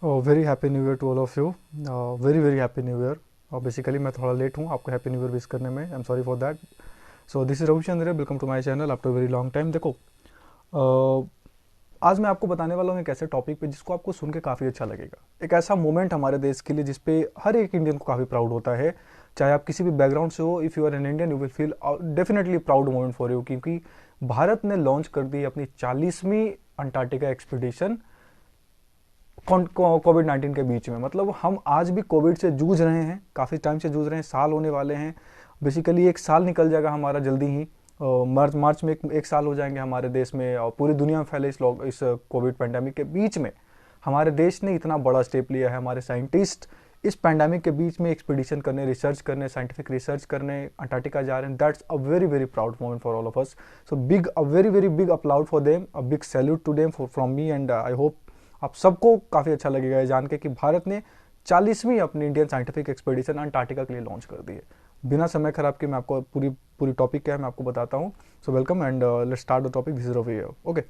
Very happy new year to all of you. Very very happy new year. और basically मैं थोड़ा late हूँ आपको हैप्पी न्यू ईयर विश करने में। I am sorry for that. So this is Ravichandra, welcome to my channel after very long time. देखो, आज मैं आपको बताने वाला हूँ एक ऐसे टॉपिक पे जिसको आपको सुन के काफ़ी अच्छा लगेगा। एक ऐसा मोमेंट हमारे देश के लिए जिसपे हर एक इंडियन को काफ़ी प्राउड होता है, चाहे आप किसी भी बैकग्राउंड से हो। If you are an Indian you will feel definitely proud moment for you, क्योंकि भारत ने लॉन्च कर दी अपनी 40वीं अंटार्कटिका एक्सपीडिशन कोविड 19 के बीच में। मतलब हम आज भी कोविड से जूझ रहे हैं, काफ़ी टाइम से जूझ रहे हैं, साल होने वाले हैं। बेसिकली एक साल निकल जाएगा हमारा जल्दी ही। मार्च में एक साल हो जाएंगे हमारे देश में, और पूरी दुनिया में फैले इस कोविड पैंडेमिक के बीच में हमारे देश ने इतना बड़ा स्टेप लिया है। हमारे साइंटिस्ट इस पैंडेमिक के बीच में एक्सपीडिशन करने, रिसर्च करने, साइंटिफिक रिसर्च करने अंटार्कटिका जा रहे हैं। That's a very very proud moment for all of us. So big, a very very big applaud for them, a big salute to them from me. And I hope आप सबको काफ़ी अच्छा लगेगा ये जान के कि भारत ने 40वीं अपनी इंडियन साइंटिफिक एक्सपीडिशन अंटार्कटिका के लिए लॉन्च कर दी है। बिना समय खराब के मैं आपको पूरी पूरी टॉपिक क्या है मैं आपको बताता हूँ। So welcome and let's start the topic. This is Ravi. Okay,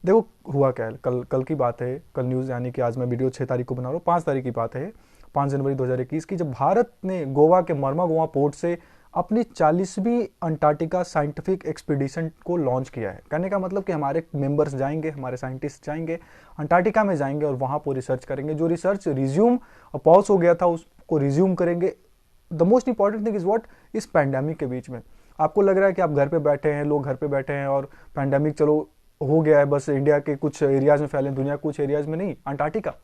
देखो हुआ क्या है, कल कल की बात है। कल न्यूज़, यानी कि आज मैं वीडियो 6 तारीख को बना रहा हूँ, 5 तारीख की बात है, 5 जनवरी 2021 की, जब भारत ने गोवा के मर्मा गोवा पोर्ट से अपनी 40वीं अंटार्कटिका साइंटिफिक एक्सपीडिशन को लॉन्च किया है। कहने का मतलब कि हमारे मेंबर्स जाएंगे, हमारे साइंटिस्ट जाएंगे, अंटार्कटिका में जाएंगे और वहाँ पर रिसर्च करेंगे। जो रिसर्च रिज्यूम पॉज हो गया था उसको रिज्यूम करेंगे। The most important thing is what, इस पैंडेमिक के बीच में आपको लग रहा है कि आप घर पे बैठे हैं, लोग घर पे बैठे हैं और पैंडेमिक चलो हो गया है, बस इंडिया के कुछ एरियाज में फैले, दुनिया के कुछ एरियाज में नहीं। अंटार्कटिका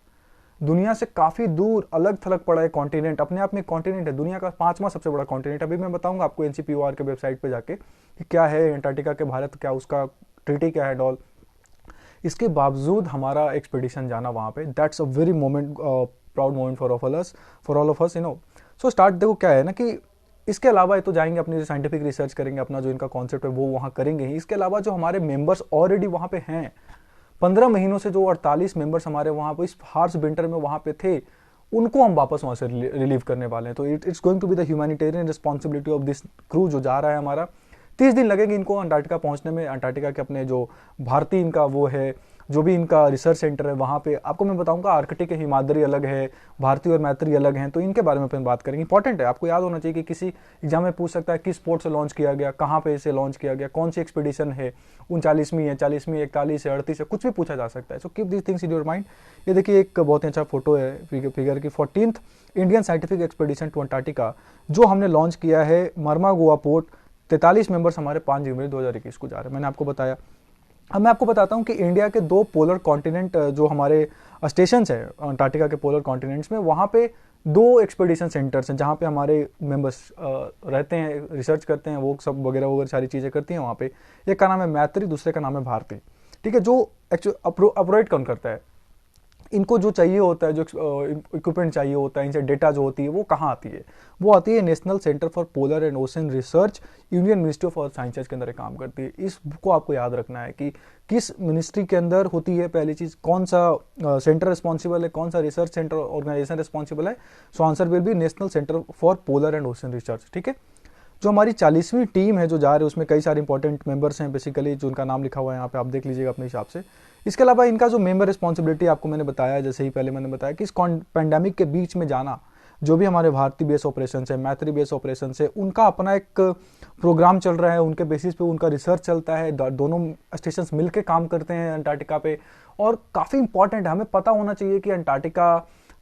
दुनिया से काफी दूर अलग थलग पड़ा है कॉन्टिनेंट, अपने आप में कॉन्टिनेंट है, दुनिया का 5वां सबसे बड़ा कॉन्टिनेंट। अभी मैं बताऊंगा आपको एनसीपीओआर के वेबसाइट पे जाके कि क्या है अंटार्कटिका के, भारत क्या उसका ट्रीटी क्या है डॉल। इसके बावजूद हमारा एक्सपीडिशन जाना वहां पे, that's a very moment, proud moment for all of us, you know. So start, देखो क्या है ना कि इसके अलावा ये तो जाएंगे अपनी जो साइंटिफिक रिसर्च करेंगे, अपना जो इनका कॉन्सेप्ट है वो वहाँ करेंगे ही। इसके अलावा जो हमारे मेंबर्स ऑलरेडी वहाँ पे हैं, 15 महीनों से जो 48 मेंबर्स हमारे वहाँ पे इस हार्श विंटर में वहाँ पे थे, उनको हम वापस वहाँ से रिलीव करने वाले हैं। तो it's going to be the humanitarian responsibility of this crew जो जा रहा है हमारा। 30 दिन लगेंगे इनको अंटार्कटिका पहुंचने में। अंटार्कटिका के अपने जो भारतीय इनका वो है, जो भी इनका रिसर्च सेंटर है वहाँ पे आपको मैं बताऊंगा। आर्कटिक के हिमाद्री अलग है, भारतीय और मैत्री अलग हैं, तो इनके बारे में फिर बात करेंगे। इंपॉर्टेंट है, आपको याद होना चाहिए कि किसी एग्जाम में पूछ सकता है किस पोर्ट से लॉन्च किया गया, कहाँ पे इसे लॉन्च किया गया, कौन सी एक्सपीडिशन है, 39वीं है, 40वीं, 41 है, 38 है, कुछ भी पूछा जा सकता है। So keep these things in your mind. ये देखिए एक बहुत ही अच्छा फोटो है फिगर की, 14th Indian scientific expedition to Antarctica जो हमने लॉन्च किया है मर्मा गोवा पोर्ट। 43 मेंबर्स हमारे 5 जनवरी 2021 को जा रहे हैं, मैंने आपको बताया। अब मैं आपको बताता हूँ कि इंडिया के 2 पोलर कॉन्टिनेंट जो हमारे स्टेशन है अंटार्कटिका के पोलर कॉन्टिनेंट्स में, वहाँ पे 2 एक्सपीडिशन सेंटर्स हैं जहाँ पे हमारे मेंबर्स रहते हैं, रिसर्च करते हैं, वो सब वगैरह वगैरह सारी चीज़ें करती हैं वहाँ पे। एक का नाम है मैत्री, दूसरे का नाम है भारती। ठीक है, जो एक्चुअली ऑपरेट कौन करता है, इनको जो चाहिए होता है, जो इक्विपमेंट चाहिए होता है, इनसे डेटा जो होती है वो कहाँ आती है, वो आती है national centre for polar and ocean research, union ministry of sciences के अंदर काम करती है। इसको आपको याद रखना है कि किस मिनिस्ट्री के अंदर होती है। पहली चीज, कौन सा सेंटर रिस्पॉन्सिबल है, कौन सा रिसर्च सेंटर ऑर्गेनाइजेशन रिस्पॉन्सिबल है। So answer will be national centre for polar and ocean research. ठीक है, जो हमारी 40वीं टीम है जो जा रही है उसमें कई सारे इंपॉर्टेंट मेंबर्स हैं, बेसिकली जो उनका नाम लिखा हुआ है यहाँ पे, आप देख लीजिएगा अपने हिसाब से। इसके अलावा इनका जो मेंबर रिस्पॉन्सिबिलिटी आपको मैंने बताया, जैसे ही पहले मैंने बताया कि इस पैंडेमिक के बीच में जाना, जो भी हमारे भारतीय बेस ऑपरेशन है, मैत्री बेस ऑपरेशन है, उनका अपना एक प्रोग्राम चल रहा है, उनके बेसिस पे उनका रिसर्च चलता है। दोनों स्टेशन मिलकर काम करते हैं अंटार्कटिका पे। और काफ़ी इंपॉर्टेंट है, हमें पता होना चाहिए कि अंटार्कटिका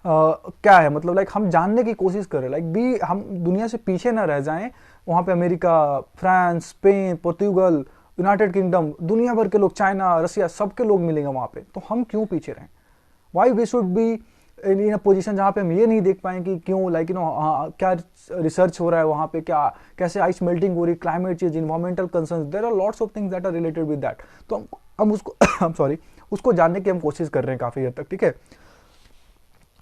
क्या है। मतलब लाइक हम जानने की कोशिश करें, लाइक भी हम दुनिया से पीछे ना रह जाएं। वहाँ पे America, France, Spain, Portugal, United kingdom, दुनिया भर के लोग, चाइना, रसिया, सबके लोग मिलेंगे वहाँ पे। तो हम क्यों पीछे रहें? Why we should be in a position जहाँ पे हम ये नहीं देख पाए कि क्यों, लाइक यू नो, क्या रिसर्च हो रहा है वहाँ पे, क्या कैसे आइस मेल्टिंग हो रही, climate change, environmental concern, there are lots of things that are related with that. तो हम उसको सॉरी उसको जानने की हम कोशिश कर रहे हैं काफ़ी हद तक। ठीक है,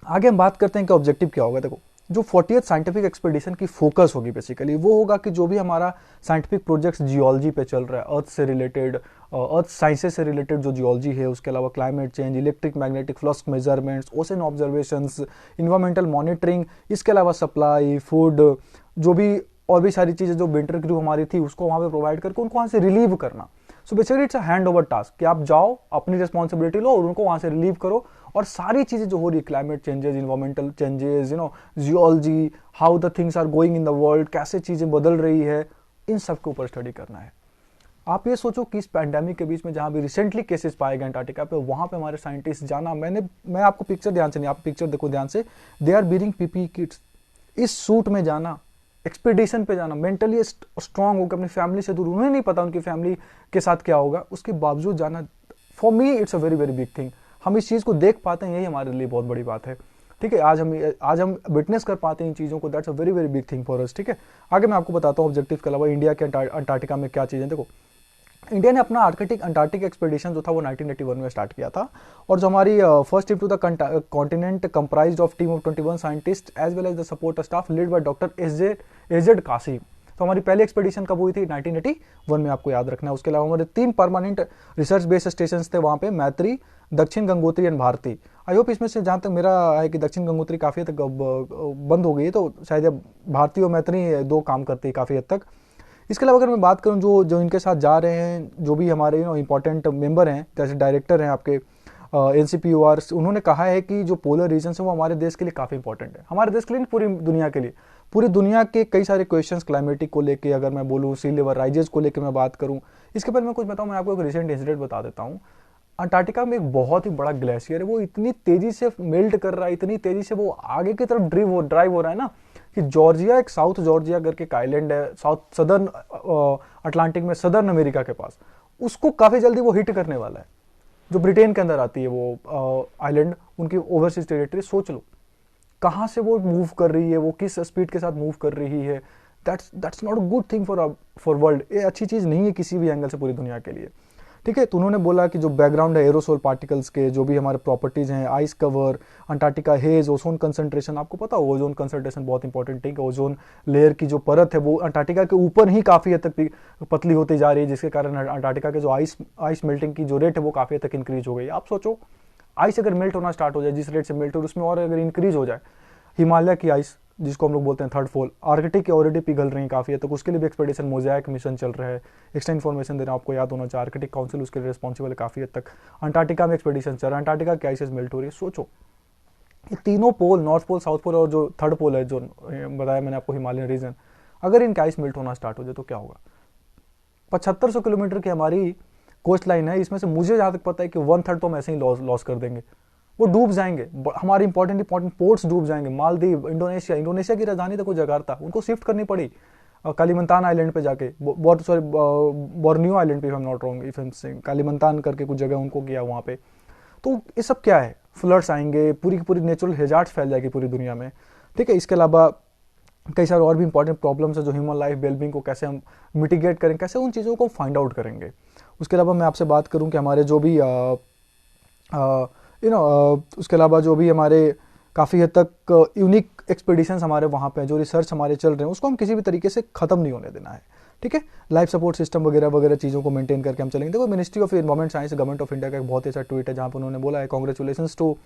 आगे हम बात करते हैं कि ऑब्जेक्टिव क्या होगा। देखो, जो 40th साइंटिफिक एक्सपीडिशन की फोकस होगी बेसिकली वो होगा कि जो भी हमारा साइंटिफिक प्रोजेक्ट्स जियोलॉजी पे चल रहा है, अर्थ से रिलेटेड, अर्थ साइंसेस से रिलेटेड जो जियोलॉजी है, उसके अलावा climate change, electric magnetic flux measurements, ocean observations, environmental monitoring, इसके अलावा सप्लाई, फूड, जो भी और भी सारी चीज़ें जो विंटर क्रू हमारी थी उसको वहाँ पे प्रोवाइड करके उनको वहाँ से रिलीव करना। So basically it's a hand over task कि आप जाओ, अपनी रिस्पॉन्सिबिलिटी लो और उनको वहाँ से रिलीव करो और सारी चीज़ें जो हो रही है, climate changes, environmental changes, geology, how the things are going in the world, कैसे चीज़ें बदल रही है, इन सब के ऊपर स्टडी करना है। आप ये सोचो कि इस पैंडेमिक के बीच में जहाँ भी रिसेंटली केसेस पाए गए अंटार्कटिका पे, वहाँ पे हमारे साइंटिस्ट जाना, मैं आपको पिक्चर ध्यान से नहीं, आप पिक्चर देखो ध्यान से, they are bearing PP kits, इस सूट में जाना, एक्सपीडिशन पे जाना, मेंटली स्ट्रांग होकर अपनी फैमिली से दूर, उन्हें नहीं पता उनकी फैमिली के साथ क्या होगा, उसके बावजूद जाना, for me it's a very very big thing. हम इस चीज़ को देख पाते हैं, यही हमारे लिए बहुत बड़ी बात है। ठीक है, आज हम विटनेस कर पाते हैं इन चीज़ों को, that's a very very big thing for us. ठीक है, आगे मैं आपको बताता हूँ ऑब्जेक्टिव के अलावा इंडिया के अंटार्कटिका में क्या चीज़ें। देखो, इंडिया ने अपना अंटार्कटिक एक्सपेडिशन जो था वो 1981 में स्टार्ट किया था, और जो हमारी first trip to the continent comprised of team of 21 scientist as well as the support staff lead by doctor SZ Qasim. तो हमारी पहली एक्सपेडिशन कब हुई थी? 1981 में, आपको याद रखना है। उसके अलावा हमारे 3 परमानेंट रिसर्च बेस्ड स्टेशन थे वहाँ पे, Maitri, Dakshin Gangotri and Bharati. I hope इसमें से जहाँ तक मेरा है कि दक्षिण गंगोत्री काफ़ी हद तक बंद हो गई है, तो शायद भारती और मैत्री 2 काम करती है काफ़ी हद तक। इसके अलावा अगर मैं बात करूं जो इनके साथ जा रहे हैं, जो भी हमारे इंपॉर्टेंट मेंबर हैं, जैसे डायरेक्टर हैं आपके NCPOR, उन्होंने कहा है कि जो पोलर रीजन है वो हमारे देश के लिए काफ़ी इंपॉर्टेंट है, हमारे देश के लिए, पूरी दुनिया के लिए। पूरी दुनिया के कई सारे क्वेश्चंस क्लाइमेटिक को लेके, अगर मैं बोलूँ सी लेवल राइजेस को लेकर मैं बात करूँ, इसके पहले मैं कुछ बताऊँ, मैं आपको एक रिसेंट इंसिडेंट बता देता हूँ। अंटार्कटिका में एक बहुत ही बड़ा ग्लेशियर है, वो इतनी तेजी से मेल्ट कर रहा है, इतनी तेजी से वो आगे की तरफ ड्राइव हो रहा है ना, कि जॉर्जिया, एक साउथ जॉर्जिया करके एक आइलैंड है साउथ सदर्न अटलांटिक में, सदर्न अमेरिका के पास, उसको काफ़ी जल्दी वो हिट करने वाला है। जो ब्रिटेन के अंदर आती है वो आइलैंड, उनकी ओवरसीज टेरिटरी, सोच लो कहाँ से वो मूव कर रही है, वो किस स्पीड के साथ मूव कर रही है। That's not a good thing for world. ये अच्छी चीज़ नहीं है किसी भी एंगल से पूरी दुनिया के लिए। ठीक है, तो उन्होंने बोला कि जो बैकग्राउंड है एरोसोल पार्टिकल्स के, जो भी हमारे प्रॉपर्टीज़ हैं, ice cover, Antarctica hedge, ozone concentration, आपको पता हो ओजोन कंसंट्रेशन बहुत इंपॉर्टेंट है, ओजोन लेयर की जो परत है वो अंटार्कटिका के ऊपर ही काफ़ी हद तक पतली होती जा रही है, जिसके कारण अंटार्कटिका के जो आइस मेल्टिंग की जो रेट है वो काफ़ी हद तक इंक्रीज हो गई। आप सोचो, आइस अगर मेल्ट होना स्टार्ट हो जाए, जिस रेट से मेल्ट हो, उसमें और अगर इंक्रीज हो जाए, हिमालय की आइस, जिसको हम लोग बोलते हैं थर्ड पोल, आर्कटिक की ऑलरेडी पिघल रही है काफ़ी है, तो उसके लिए भी एक्सपेडिशन मोज़ैक मिशन चल रहा है। एक्स्ट्रा इन्फॉर्मेशन देना आपको याद होना चाहिए, आर्कटिक काउंसिल उसके लिए रिस्पॉन्सिबल है काफ़ी हद तक। अंटार्कटिका में एक्सपेडिशन चल रहा है, अंटार्कटिका की आइसेस मेल्ट हो रही है। सोचो, ये तीनों पोल, नॉर्थ पोल, साउथ पोल और जो थर्ड पोल है, जो बताया मैंने आपको हिमालयन रीजन, अगर इनका आइस मेल्ट होना स्टार्ट हो जाए तो क्या होगा? 7500 किलोमीटर की हमारी कोस्ट लाइन है, इसमें से मुझे जहाँ तक पता है कि 1/3 तो हम ऐसे ही लॉस कर देंगे, वो डूब जाएंगे। हमारे इंपॉर्टेंट पोर्ट्स डूब जाएंगे। मालदीव, इंडोनेशिया की राजधानी देखो जकार्ता, उनको शिफ्ट करनी पड़ी कालीमंतान आइलैंड पे जाके, बोर्नियो आइलैंड पे, if I am not wrong, if I am saying Kalimantan करके कुछ जगह उनको किया वहाँ पे। तो ये सब क्या है? फ्लड्स आएंगे, पूरी की पूरी नेचुरल हेजार्ड्स फैल जाएगी पूरी दुनिया में। ठीक है, इसके अलावा कई सारे और भी इंपॉर्टेंट प्रॉब्लम्स है, जो ह्यूमन लाइफ वेलबींग को कैसे हम मिटिगेट करें, कैसे उन चीज़ों को फाइंड आउट करेंगे। उसके अलावा मैं आपसे बात करूं कि हमारे जो भी उसके अलावा जो भी हमारे काफ़ी हद तक यूनिक एक्सपेडिशंस हमारे वहाँ पे, जो रिसर्च हमारे चल रहे हैं, उसको हम किसी भी तरीके से ख़त्म नहीं होने देना है। ठीक है, लाइफ सपोर्ट सिस्टम वगैरह वगैरह चीज़ों को मेंटेन करके हम चलेंगे। देखो, ministry of environment science, government of India का एक बहुत ही अच्छा ट्वीट है, जहाँ पर उन्होंने बोला है, congratulations to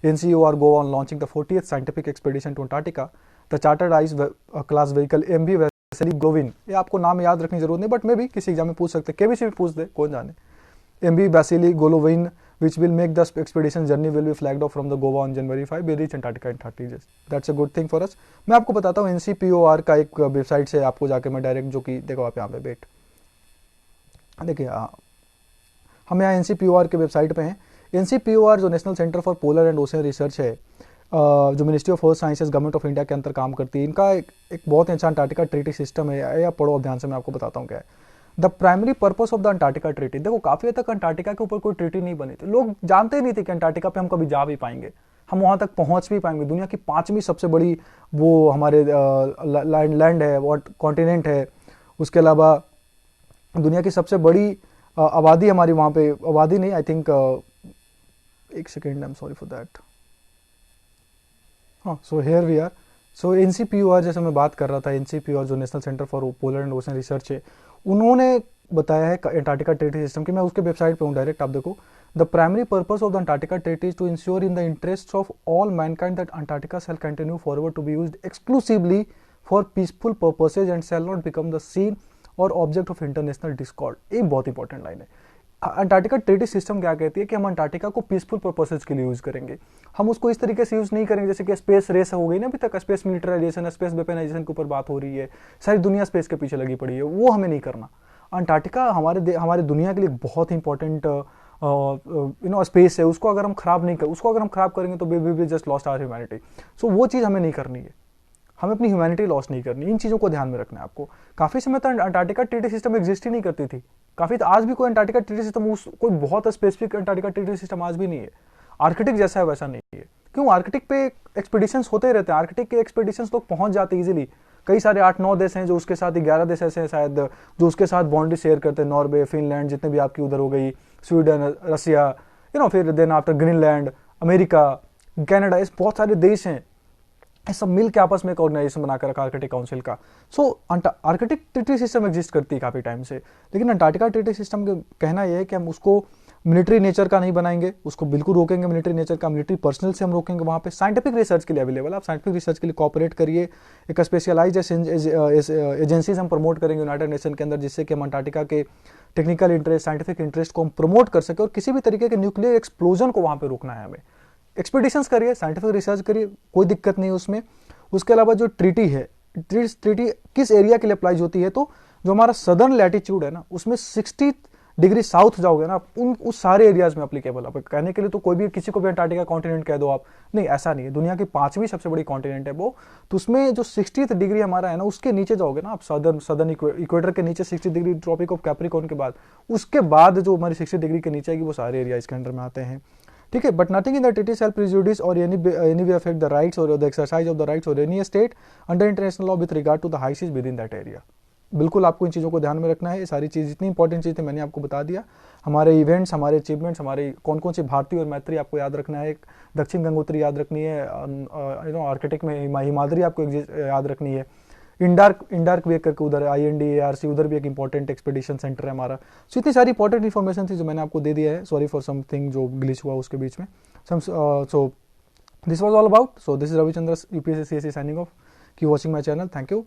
NCOR go on launching the 40th scientific expedition to Antarctica, the chartered ice class vehicle MV Vasily Golovnin. ये आपको नाम याद रखने की जरूरत नहीं, बट मे भी किसी एग्जाम में पूछ सकते, KBC में पूछ दे, कौन जाने। MV Vasily Golovin, which will make the expedition journey will be flagged off from the Goa on January 5. We reach Antarctica in 30 days. That's a good thing for us. मैं आपको बताता हूँ NCPOR का एक वेबसाइट से आपको जाके मैं डायरेक्ट, जो कि देखो आप यहाँ पे वेट देखिए, हम यहाँ NCPOR के वेबसाइट पे हैं। NCPOR जो national centre for polar and ocean research है, जो ministry of earth sciences government of India के अंदर काम करती है, इनका एक बहुत अच्छा अंटार्कटिका ट्रीटी सिस्टम है। या पढ़ो ध्यान से, मैं आपको बताता हूँ क्या है the primary purpose of the Antarctica treaty. देखो, काफी हद तक अंटार्कटिका के ऊपर कोई ट्रीटी नहीं बनी थी, लोग जानते ही नहीं थे कि अंटार्कटिका पे हम कभी जा भी पाएंगे, हम वहां तक पहुंच भी पाएंगे। दुनिया की 5वीं सबसे बड़ी वो हमारे लैंड है, वो कॉन्टिनेंट है। उसके अलावा दुनिया की सबसे बड़ी आबादी हमारी वहां पे, आबादी नहीं, आई थिंक, एक second, I am sorry for that. हाँ, so here we are. So NCPOR, जैसे मैं बात कर रहा था, NCPOR जो national centre for polar and ocean research है, उन्होंने बताया है अंटार्कटिका ट्रीटी सिस्टम की। मैं उसके वेबसाइट पे हूँ डायरेक्ट, आप देखो। The primary purpose of the Antarctica treaty is to ensure in the interest of all mankind that Antarctica shall continue forward to be used exclusively for peaceful purposes and shall not become the scene or object of international discord. ये बहुत important line है। Antarctica treaty system क्या कहती है कि हम Antarctica को peaceful purposes के लिए यूज करेंगे। हम उसको इस तरीके से यूज नहीं करेंगे जैसे कि स्पेस रेस हो गई ना, अभी तक स्पेस मिलिटराइजेशन, स्पेस वेपनाइजेशन के ऊपर बात हो रही है, सारी दुनिया स्पेस के पीछे लगी पड़ी है, वो हमें नहीं करना। अंटार्कटिका हमारे दुनिया के लिए बहुत इंपॉर्टेंट स्पेस है, उसको अगर हम खराब नहीं कर उसको अगर हम खराब करेंगे तो we just lost our humanity. So वो चीज़ हमें नहीं करनी है, हमें अपनी ह्यूमैनिटी लॉस नहीं करनी। इन चीज़ों को ध्यान में रखना है आपको। काफ़ी समय तक अंटार्कटिका ट्रीटी सिस्टम एग्जिस्ट ही नहीं करती थी, काफ़ी आज भी कोई अंटार्कटिका ट्रीटी सिस्टम कोई बहुत स्पेसिफिक अंटार्कटिका ट्रीटी सिस्टम आज भी नहीं है। आर्कटिक जैसा है वैसा नहीं है। क्यों? आर्कटिक पे एक्सपीडिशंस होते ही रहते हैं, आर्कटिक के एक्सपीडिशंस लोग पहुंच जाते हैं इजीली। कई सारे 8-9 देश हैं जो उसके साथ, 11 देश ऐसे हैं शायद जो उसके साथ बाउंड्री शेयर करते हैं, नॉर्वे, फिनलैंड, जितने भी आपकी उधर हो गई, स्वीडन, रसिया, फिर then after Greenland, America, Canada, इस बहुत सारे देश हैं, ये सब मिल के आपस में एक ऑर्गेनाइजेशन बनाकर रखा आर्कटिक काउंसिल का। सो आर्कटिक ट्रीटी सिस्टम एग्जिस्ट करती है काफ़ी टाइम से, लेकिन अंटार्कटिका ट्रीटी सिस्टम का कहना यह है कि हम उसको मिलिट्री नेचर का नहीं बनाएंगे, उसको बिल्कुल रोकेंगे मिलिट्री नेचर का, मिलिट्री पर्सनल से हम रोकेंगे। वहाँ पे साइंटिफिक रिसर्च के लिए अवेलेबल, आप साइंटिफिक रिसर्च के लिए कॉपरेट करिए। एक स्पेशलाइज एजेंसीज हम प्रमोट करेंगे यूनाइटेड नेशन के अंदर, जिससे कि हम अंटार्कटिका के टेक्निकल इंटरेस्ट, साइंटिफिक इंटरेस्ट को हम प्रमोट कर सके, और किसी भी तरीके के न्यूक्लियर एक्सप्लोजन को वहाँ पे रोकना है हमें। एक्सपीडिशंस करिए, साइंटिफिक रिसर्च करिए, कोई दिक्कत नहीं है उसमें। उसके अलावा जो ट्रीटी है, ट्रीटी किस एरिया के लिए अप्लाई होती है, तो जो हमारा सदर्न लैटिट्यूड है ना, उसमें 60 डिग्री साउथ जाओगे ना, उस सारे एरियाज में अप्लीकेबल। आप कहने के लिए तो कोई भी किसी को भी अंटार्कटिका कॉन्टिनेंट कह दो आप, नहीं, ऐसा नहीं है। दुनिया की 5वीं सबसे बड़ी कॉन्टिनेंट है वो, तो उसमें जो 60th डिग्री हमारा है ना, उसके नीचे जाओगे ना आप, सदर्न इक्वेटर के नीचे 60 डिग्री, ट्रॉपिक ऑफ कैप्रिकॉर्न के बाद, उसके बाद जो हमारी 60 डिग्री के नीचे आएगी, वो सारे एरिया इसके अंडर में आते हैं। ठीक है, but nothing in the treaty shall prejudice or any way affect the rights or the exercise of the rights or any state under international law with regard to the high seas within that area. बिल्कुल आपको इन चीज़ों को ध्यान में रखना है। ये सारी चीज़, जितनी इंपॉर्टेंट चीज़ थी मैंने आपको बता दिया। हमारे इवेंट्स, हमारे अचीवमेंट्स, हमारे कौन कौन सी भारतीय और मैत्री आपको याद रखना है, दक्षिण गंगोत्री याद रखनी है, आर्कटिक में हिमाद्री आपको याद रखनी है, इंडार्क वे करके उधर INDARC, उधर भी एक इंपॉर्टेंट एक्सपीडिशन सेंटर है हमारा। सो इतनी सारी इंपॉर्टेंट इन्फॉर्मेशन थी जो मैंने आपको दे दिया है। सॉरी फॉर समथिंग जो ग्लिच हुआ उसके बीच में। So this was all about. So this is Ravichandra, UPSC CSE signing off. Keep watching my channel. Thank you.